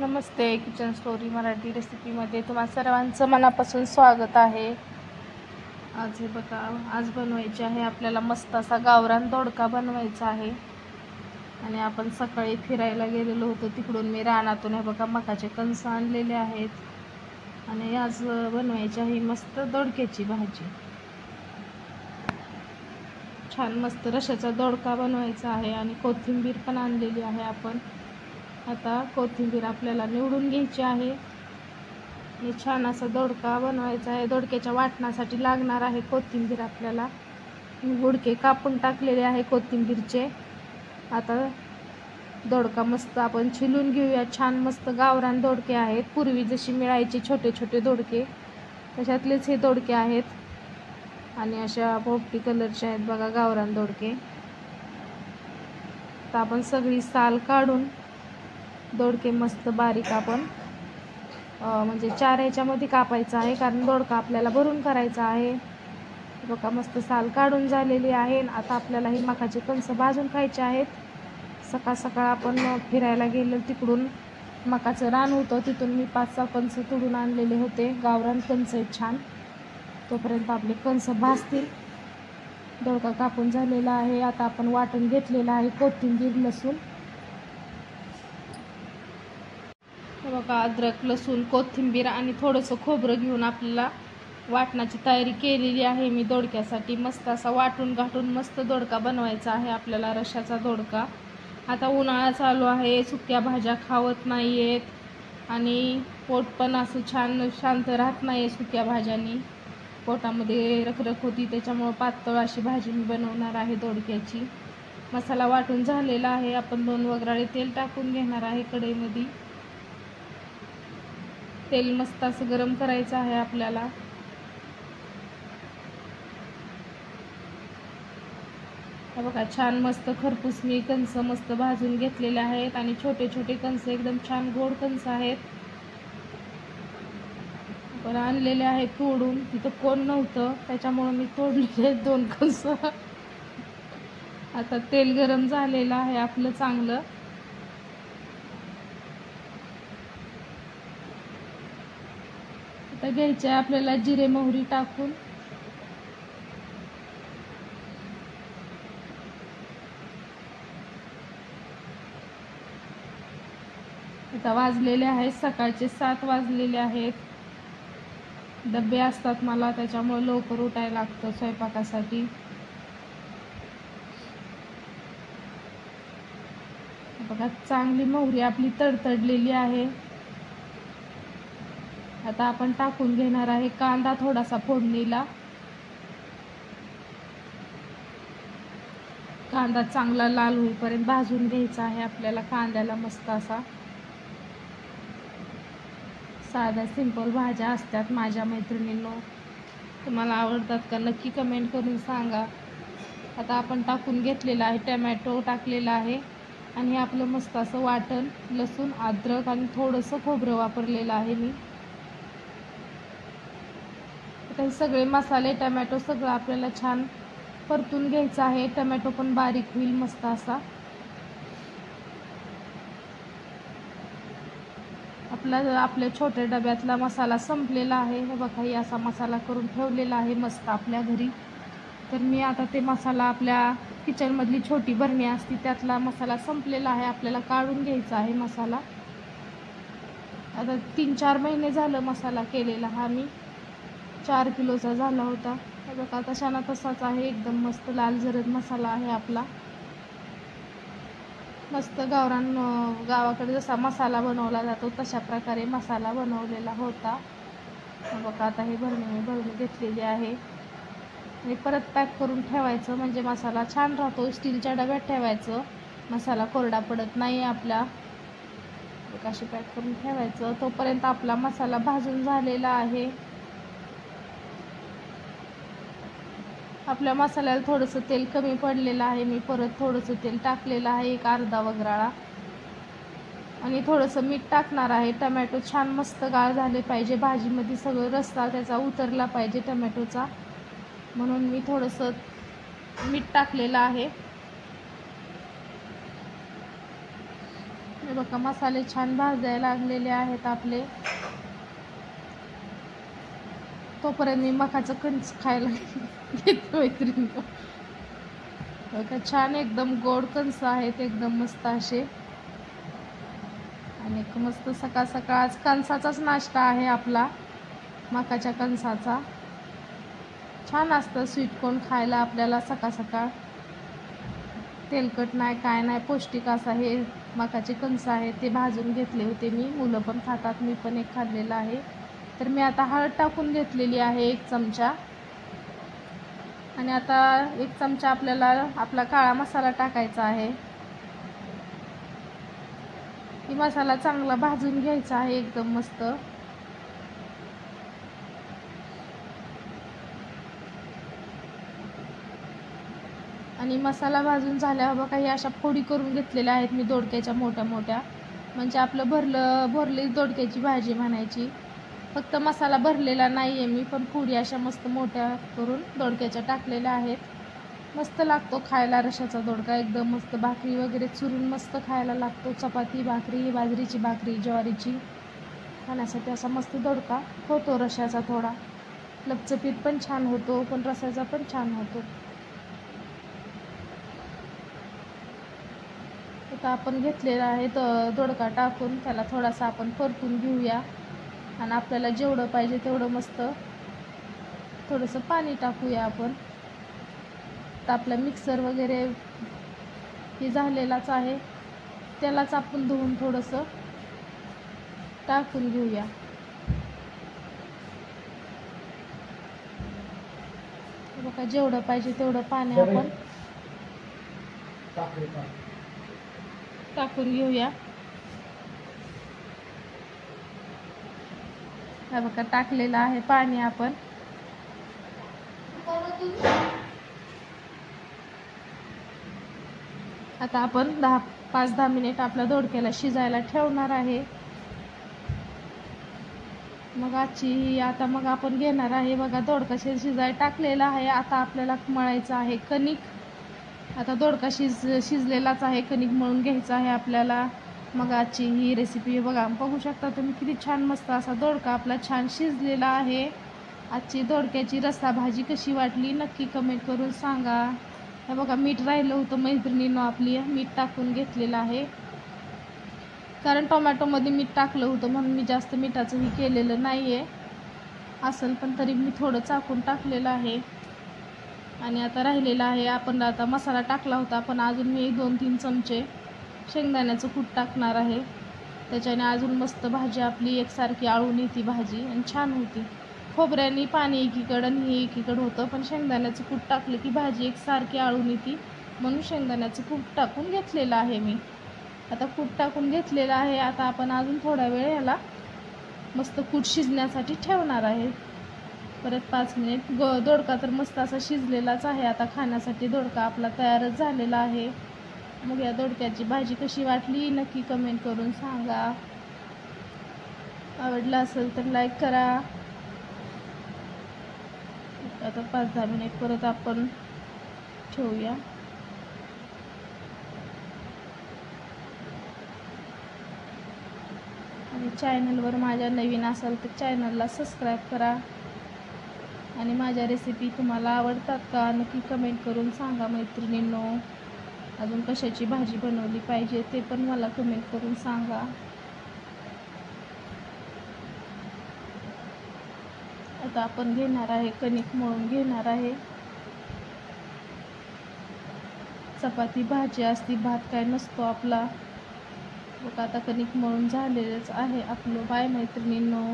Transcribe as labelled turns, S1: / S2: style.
S1: नमस्ते. Kitchen story Marathi रेसिपीमध्ये तुम्हा सर्वांचं मनापासून स्वागत आहे. आज हे बघा, आज बनवायचे आहे आपल्याला मस्त असा गावरान दोडका बनवायचा आहे. आणि आपण सकाळी फिरायला गेलेलो होतो, तिकडून मी रानातून हे बघा मकाचे कणस आणलेले आहेत आणि आज बनवायची आहे मस्त दोडक्याची भाजी. छान मस्त रशाचा दोडका बनवायचा आहे आणि कोथिंबीर पण आणलेली आहे आपण. आता कोथिंबीर आपल्याला निवडून घ्यायची आहे आणि छान असा दोडका बनवायचा आहे. दोडक्याच्या वाटणासाठी लागणार आहे कोथिंबीर. आपल्याला गुडके कापून टाकलेले आहे कोथिंबीरचे. आता दोडका मस्त आपण छिलून घेऊया. छान मस्त गावरान दोडके आहेत, पूर्वी जशी मिळायचे छोटे छोटे दोडके तशातलेच हे दोडके आहेत आणि अशा पोपटी कलरचे आहेत बघा गावरान दोडके. तर आपण सगळी साल काढून दोडके मस्त बारीक आपण म्हणजे 4 ह्याच्यामध्ये कापायचं आहे, कारण दोडका आपल्याला भरून करायचा आहे. बघा मस्त साल काढून झालेली आहे. आता आपल्याला ही मकाचे कणस भाजून खायचे आहेत. सकाळ सकाळ आपण फिरायला गेलो, तिकडून मकाचं रान होतं, तिथून मी 5-6 कणस तोडून आणलेले होते. गावरान कणस आहेत छान. तोपर्यंत आपले कणस भाजतील. दोडका कापून झालेला आहे. आता आपण वाटण घेतलेलं आहे कोथिंबीर, लसूण. बघा अद्रक, लसूण, कोथिंबीर आणि थोडंसं खोबरं घेऊन आपल्याला वाटणाची तयारी केलेली आहे मी दोडक्यासाठी. मस्त असा वाटून घाटून मस्त दोडका बनवायचा आहे आपल्याला, रशाचा दोडका. आता उन्हाळा चालू आहे, सुक्या भाज्या खावत नाही आहेत आणि पोट पण असं छान शांत राहत नाही सुक्या भाज्यांनी. पोटामध्ये रखरख होती, त्याच्यामुळं पातळ अशी भाजी मी बनवणार आहे दोडक्याची. मसाला वाटून झालेला आहे. आपण 2 वगराळे तेल टाकून घेणार आहे कढईमध्ये. तेल मस्त असं गरम करायचं आहे आपल्याला. बघा छान मस्त खरपूस मी कणस मस्त भाजून घेतलेले आहेत आणि छोटे छोटे कणस एकदम छान गोड कणस आहेत. पण आणलेले आहेत तोडून, तिथं कोण नव्हतं त्याच्यामुळे मी तोडलेले 2 कणस. आता तेल गरम झालेलं आहे आपलं चांगलं. आता घ्यायचे आपल्याला जिरे मोहरी टाकून. आता वाजलेले आहेत सकाळचे 7 वाजलेले आहेत. डबे असतात मला, त्याच्यामुळे लवकर उठायला लागतं स्वयंपाकासाठी. बघा चांगली मोहरी आपली तडतडलेली आहे. आता आपण टाकून घेणार आहे कांदा थोडासा फोडणीला. कांदा चांगला लाल होईपर्यंत भाजून घ्यायचा आहे आपल्याला कांद्याला मस्त असा. साध्या सिंपल भाज्या असतात माझ्या मैत्रिणींनो, तुम्हाला आवडतात का नक्की कमेंट करून सांगा. आता आपण टाकून घेतलेला आहे टमॅटो टाकलेला आहे आणि आपलं मस्त असं वाटण, लसूण, अद्रक आणि थोडंसं खोबरं वापरलेलं आहे मी. आता हे सगळे मसाले, टमॅटो सगळं आपल्याला छान परतून घ्यायचं आहे. टमॅटो पण बारीक होईल मस्त असा. आपल्या छोट्या डब्यातला मसाला संपलेला आहे. हे बघा ही असा मसाला करून ठेवलेला आहे मस्त आपल्या घरी. तर मी आता ते मसाला, आपल्या किचनमधली छोटी बरणी असती त्यातला मसाला संपलेला आहे, आपल्याला काढून घ्यायचा आहे मसाला. आता 3-4 महिने झालं मसाला केलेला हा मी. 4 किलोचा झाला होता. हे बघा तशाना तसाच आहे, एकदम मस्त लाल जरद मसाला आहे आपला. मस्त गावरान गावाकडे जसा मसाला बनवला जातो तशा प्रकारे मसाला बनवलेला होता. बघा आता हे भरणी घेतलेली आहे आणि परत पॅक करून ठेवायचं, म्हणजे मसाला छान राहतो. स्टीलच्या डब्यात ठेवायचं, मसाला कोरडा पडत नाही आपला. अशी पॅक करून ठेवायचं. तोपर्यंत आपला मसाला भाजून झालेला आहे. आपल्या मसाल्याला थोडंसं तेल कमी पडलेलं आहे, मी परत थोडंसं तेल टाकलेलं आहे, 1 अर्धा वगराळा. आणि थोडंसं मीठ टाकणार आहे. टमॅटो छान मस्त गाळ झाले पाहिजे, भाजीमध्ये सगळं रस्सा त्याचा उतरला पाहिजे टमॅटोचा, म्हणून मी थोडंसं मीठ टाकलेलं आहे. हे बघा मसाले छान भाजायला लागलेले आहेत आपले. तोपर्यंत मी मकाचं कणीस खायला घेतो मैत्रिणींनो. बघा छान एकदम गोड कणस आहेत, एकदम मस्त असे. आणि मस्त सकाळ सकाळ आज कणसाचाच नाश्ता आहे आपला, मकाच्या कणसाचा. छान असतं स्वीटकॉर्न खायला आपल्याला सकाळ सकाळ. तेलकट नाही काय नाही, पौष्टिक असं हे मकाचे कणस आहेत. ते भाजून घेतले होते मी, मुलं पण खातात, मी पण एक खाल्लेलं आहे. तर मी आता हळद टाकून घेतलेली आहे 1 चमचा. आणि आता 1 चमचा आपल्याला आपला काळा मसाला टाकायचा आहे. ही मसाला चांगला भाजून घ्यायचा आहे एकदम मस्त. आणि मसाला भाजून झाल्यावर बघा ही अशा फोडी करून घेतलेल्या आहेत मी दोडक्याच्या मोठ्या मोठ्या. म्हणजे आपलं भरली दोडक्याची भाजी म्हणायची. फक्त मसाला भरलेला नाही आहे मी, पण फोडी अशा मस्त मोठ्या करून दोडक्याच्या टाकलेल्या आहेत. मस्त लागतो खायला रशाचा दोडका, एकदम मस्त. भाकरी वगैरे चुरून मस्त खायला लागतो. चपाती भाकरी, बाजरीची भाकरी, ज्वारीची खाण्यासाठी असा मस्त दोडका होतो रशाचा. थोडा लपचपीत पण छान होतो, पण रसाचा पण छान होतो. आता आपण घेतलेला आहे दोडका टाकून त्याला थोडासा आपण परतून घेऊया. आणि आपल्याला जेवढं पाहिजे तेवढं मस्त थोडंसं पाणी टाकूया आपण. तर आपला मिक्सर वगैरे हे झालेलाच आहे, त्यालाच आपण धुवून थोडंसं टाकून घेऊया. बघा जेवढं पाहिजे तेवढं पाणी आपण टाकून घेऊया. हा बघा टाकलेलं आहे पाणी आपण. आता आपण 5-10 मिनिट आपल्या दोडक्याला शिजायला ठेवणार आहे. मग मग आपण घेणार आहे बघा दोडका शिजायला टाकलेला आहे. आता आपल्याला मळायचं आहे कणिक. आता दोडका शिजलेलाच आहे, कणिक मळून घ्यायचं आहे आपल्याला. मग ही रेसिपी बघू शकता तुम्ही किती छान मस्त असा दोडका आपला छान शिजलेला आहे. आजची दोडक्याची रस्सा भाजी कशी वाटली नक्की कमेंट करून सांगा. हे बघा मीठ राहिलं होतं मैत्रिणींनो, आपली मीठ टाकून घेतलेलं आहे. कारण टोमॅटोमध्ये मीठ टाकलं होतं म्हणून मी जास्त मिठाचंही केलेलं नाही आहे. असेल पण तरी मी थोडं चाकून टाकलेलं आहे. आणि आता राहिलेलं आहे, आपण आता मसाला टाकला होता, पण अजून मी 2-3 चमचे शेंगदाण्याचं कूट टाकणार आहे. त्याच्याने अजून मस्त भाजी आपली एकसारखी आळून येते भाजी आणि छान होती. खोबऱ्याने पाणी एकीकडं आणि हे एकीकडं होतं, पण शेंगदाण्याचं कूट टाकलं की भाजी एकसारखी आळून येते, म्हणून शेंगदाण्याचं कूट टाकून घेतलेलं आहे मी. आता कूट टाकून घेतलेलं आहे. आता आपण अजून थोडा वेळ याला मस्त कूट शिजण्यासाठी ठेवणार आहे. परत 5 मिनिट. दोडका तर मस्त असा शिजलेलाच आहे. आता खाण्यासाठी दोडका आपला तयारच झालेला आहे. मग या दोडक्याची भाजी कशी वाटली नक्की कमेंट करून सांगा. आवडलं असेल तर लाईक करा. आता 5-10 मिनिट परत आपण ठेवूया. आणि चॅनलवर माझ्या नवीन असाल तर चॅनलला सबस्क्राईब करा. आणि माझ्या रेसिपी तुम्हाला आवडतात का नक्की कमेंट करून सांगा मैत्रिणींनो. अजून कशाची भाजी बनवली पाहिजे ते पण मला कमेंट करून सांगा. आता आपण घेणार आहे कणिक मळून घेणार आहे. चपाती भाजी असती, भात काय नसतो आपला. बघा आता कणिक मळून झालेलंच आहे आपलं. बाय मैत्रिणींनो.